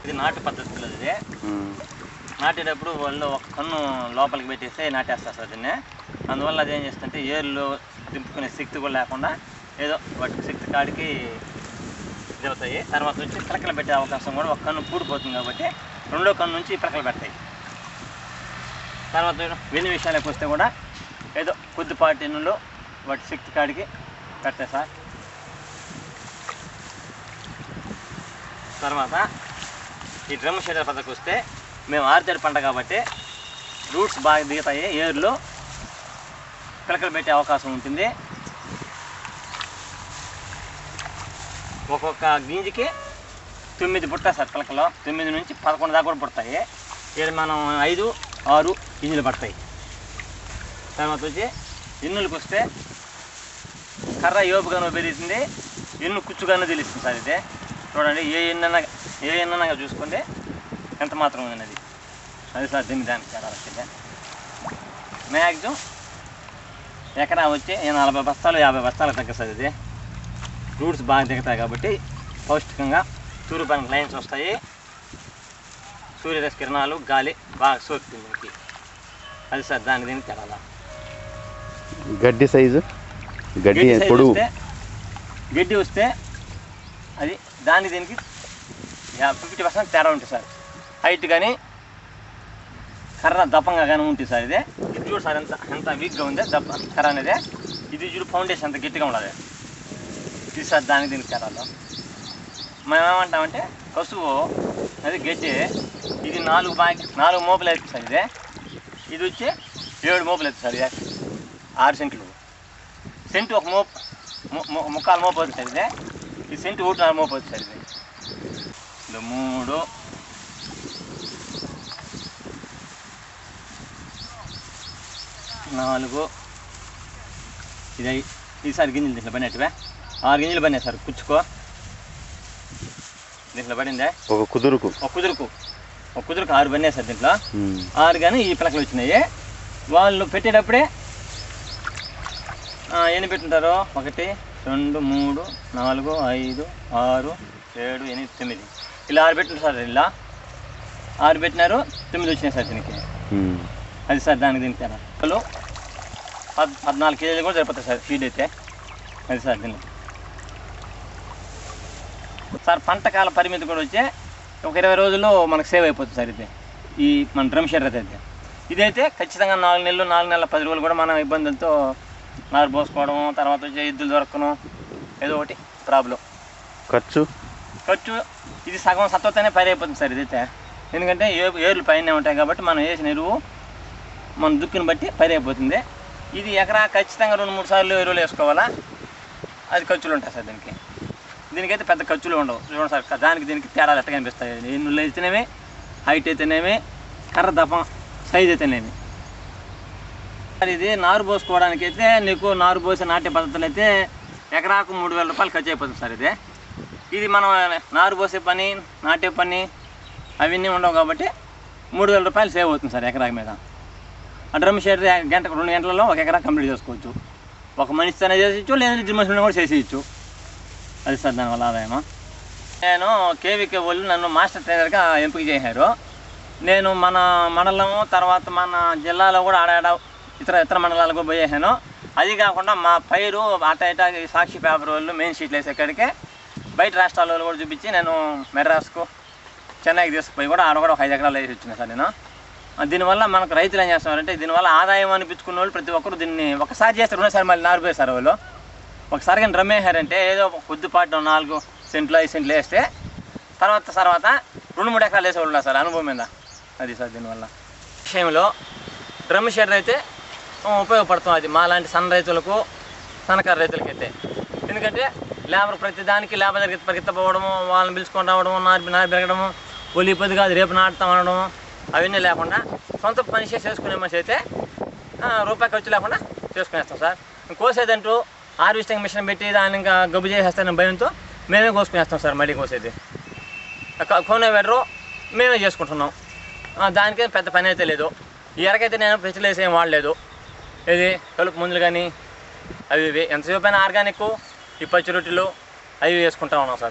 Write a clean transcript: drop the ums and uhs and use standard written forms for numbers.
ఇది నాటు పద్ధతిలో ఇది నాటేటప్పుడు వాళ్ళు ఒక కన్ను లోపలికి పెట్టేస్తే నాటేస్తారు సార్ దీన్ని. అందువల్ల అది ఏం చేస్తుంటే ఏర్లు దింపుకునే శక్తి కూడా లేకుండా ఏదో వాటికి శక్తి కాడికి ఇది అవుతాయి. తర్వాత వచ్చి పిలకలు పెట్టే అవకాశం కూడా ఒక కన్ను పూడిపోతుంది కాబట్టి రెండో కన్ను నుంచి పిలకలు పెడతాయి. తర్వాత వెన్ని విషయాలకు వస్తే కూడా ఏదో కొద్దిపాటి నుండి వాటి శక్తి కాడికి పెడతాయి సార్. తర్వాత ఈ డ్రమ్ షెడర్ పద్ధతికి వస్తే మేము ఆరుతడి పంట కాబట్టి రూట్స్ బాగా దిగుతాయి, ఏర్లు పిలకలు పెట్టే అవకాశం ఉంటుంది. ఒక్కొక్క గింజకి 9 పుట్టాయి సార్ పిలకలు, 9 నుంచి 11 దాకా కూడా పుడతాయి. ఇక్కడ మనం 5, 6 గింజలు పడతాయి. తర్వాత వచ్చి ఎన్నులకు వస్తే కర్ర యోపుగానో పెరుగుతుంది, ఎన్ను కుచ్చుగానో తెలుస్తుంది సార్. ఇది చూడండి, ఏ ఎన్నైనా చూసుకోండి ఎంత మాత్రం ఉన్నది అది సార్. దానికి తేడా వచ్చింది. మ్యాక్సిమం ఎకరా వచ్చి 40 బస్తాలు 50 బస్తాలు తగ్గ సార్. ఇది రూట్స్ బాగా దిగుతాయి కాబట్టి పౌష్టికంగా తూర్పానికి లైన్స్ వస్తాయి, సూర్యరశ్మి కిరణాలు గాలి బాగా సోకుతుంది మనకి. అది సార్ దీనికి తేడా. గడ్డి సైజు గడ్డి వస్తే అది దీనికి 50% తేడా ఉంటుంది సార్. హైట్ కానీ కర్ర దప్పంగా కానీ ఉంటుంది సార్. ఇది చూడు సార్ ఎంత వీక్గా ఉంది కర్ర అనేది. ఇది చూడు ఫౌండేషన్ అంత గట్టిగా ఉండదు. ఇది సార్ దీనికి తేడాలో. మనం ఏమంటామంటే కసువు అది గడ్డి, ఇది 4 మోపులు అవుతుంది సార్. ఇది వచ్చి 7 మోపులు అవుతుంది సార్. 6 సెంట్లు. సెంటు ఒక మోపు 3/4 మోపు అవుతుంది సార్. ఇది సెంటు 1.5 మోపు అవుతుంది సార్. ఇది 3, 4 ఇది ఈసారి గింజలు దీంట్లో పడినట్టువే 6 గింజలు పడినాయి సార్. కుచ్చుకో దీంట్లో పడిందే ఒక కుదురుకు 6 పడినాయి సార్. దీంట్లో 6 కానీ ఈ పిలకలు వచ్చినాయి. వాళ్ళు పెట్టేటప్పుడే ఎన్ని పెట్టుంటారు? 1, 2, 3, 4, 5, 6, 7, 8, 9 ఇలా 6 పెట్టినారు సార్. ఇలా 6 పెట్టినారు, 9 వచ్చినాయి సార్ దీనికి. అది సార్ దీనికి తేడా. 14 కేజీలు కూడా సరిపోతాయి సార్ ఫీడ్ అయితే. అది సార్ దీనికి సార్. పంట కాల పరిమితి కూడా వచ్చి ఒక 20 రోజుల్లో మనకు సేవ్ అయిపోతుంది సార్. ఇది ఈ మన డ్రమ్ షెడర్ అయితే ఇదైతే ఖచ్చితంగా 4 నెలలు 10 రోజులు కూడా మనం ఇబ్బందులతో నారు పోసుకోవడం, తర్వాత వచ్చి ఎద్దులు దొరకడం ఏదో ఒకటి ప్రాబ్లం. ఖర్చు ఇది సగం సత్వతనే పని అయిపోతుంది సార్ ఇదైతే. ఎందుకంటే ఏర్లు పైన ఉంటాయి కాబట్టి మనం వేసిన ఎరువు మన దుక్కుని బట్టి పని అయిపోతుంది. ఇది ఎకరా ఖచ్చితంగా 2-3 సార్లు ఎరువులు వేసుకోవాలా. అది ఖర్చులు ఉంటాయి సార్ దీనికి. దీనికైతే పెద్ద ఖర్చులు ఉండవు. చూడండి సార్, దీనికి తేడాలు ఎట్లా కనిపిస్తాయి. ఎన్నులు అయితేనేమి, హైట్ అయితేనేమి, కర్ర దప్పం సైజ్ అయితేనేమి. ఇది నారు పోసుకోవడానికి అయితే నీకు నారు పోసే నాటే పద్ధతులు అయితే ఎకరాకు 3,000 రూపాయలు ఖర్చు అయిపోతుంది సార్. ఇది మనం నారు పోసే పని, నాటే పని అవన్నీ ఉండవు కాబట్టి 3,000 రూపాయలు సేవ్ అవుతుంది సార్ ఎకరా మీద. ఆ డ్రమ్ షెడర్ 2 గంటలలో 1 ఎకరా కంప్లీట్ చేసుకోవచ్చు. ఒక మనిషితోనే చేసేయచ్చు, లేదా 2 మనుషులను కూడా చేసేయచ్చు. అది సార్ దానివల్ల ఆదాయమా. నేను కేవీకే వాళ్ళు నన్ను మాస్టర్ ట్రైనర్గా ఎంపిక చేశారు. నేను మన మండలం తర్వాత మన జిల్లాలో కూడా ఆడాడ ఇతర మండలాలకు పోయేసాను. అది కాకుండా మా పైరు అటా సాక్షి పేపర్ వాళ్ళు మెయిన్ షీట్లు వేసేక్కడికే బయట రాష్ట్రాల వాళ్ళు కూడా చూపించి నేను మెడ్రాస్కు, చెన్నైకి తీసుకుపోయి కూడా ఆడ కూడా 5 ఎకరాలు వేసి వచ్చినా సార్ నేను. దీనివల్ల మనకు రైతులు ఏం చేస్తున్నారంటే దీనివల్ల ఆదాయం అనిపించుకున్న వాళ్ళు ప్రతి ఒక్కరు దీన్ని ఒకసారి చేస్తే 2 సార్లు మళ్ళీ నారు పోయేసారు వాళ్ళు. ఒకసారి కానీ డ్రమ్ వేసారంటే ఏదో కొద్దిపాటు 4 సెంట్లు 5 సెంట్లు వేస్తే తర్వాత 2-3 ఎకరాలు వేసేవాళ్ళు ఉన్నారు సార్ అనుభవం మీద. అది సార్ దీనివల్ల విషయంలో డ్రమ్ షెడర్ అయితే ఉపయోగపడుతుంది. అది మా లాంటి సన్న రైతులకు, సన్నకారు రైతులకైతే. ఎందుకంటే లేబర్ ప్రతి దానికి లేబర్ దగ్గర పరిగెత్తపోవడము, వాళ్ళని పిలుచుకొని రావడము, నారు పెరగడము, ఒలి పొద్దు కాదు రేపు నాటుతాం అనడం అవన్నీ లేకుండా సొంత పని చేసుకునే మనిషి అయితే రూపాయి ఖర్చు లేకుండా చేసుకునేస్తాం సార్. కోసేదంటూ హార్వెస్టింగ్ మిషన్ పెట్టి దాన్ని ఇంకా గబ్బు చేసేస్తాను భయంతో మేమే కోసుకునేస్తాం సార్. మళ్ళీ కోసేది కొనే వెడరు మేమే చేసుకుంటున్నాం. దానికే పెద్ద పని అయితే లేదు. ఈ ఎరకైతే నేను ఫెర్టిలైజర్ ఏం వాడలేదు. ఇది కలుపు మందులు కానీ అవి ఎంతసేపు అయినా ఆర్గానిక్ ఈ పచ్చి రొట్టెలు అవి వేసుకుంటా ఉన్నాం సార్.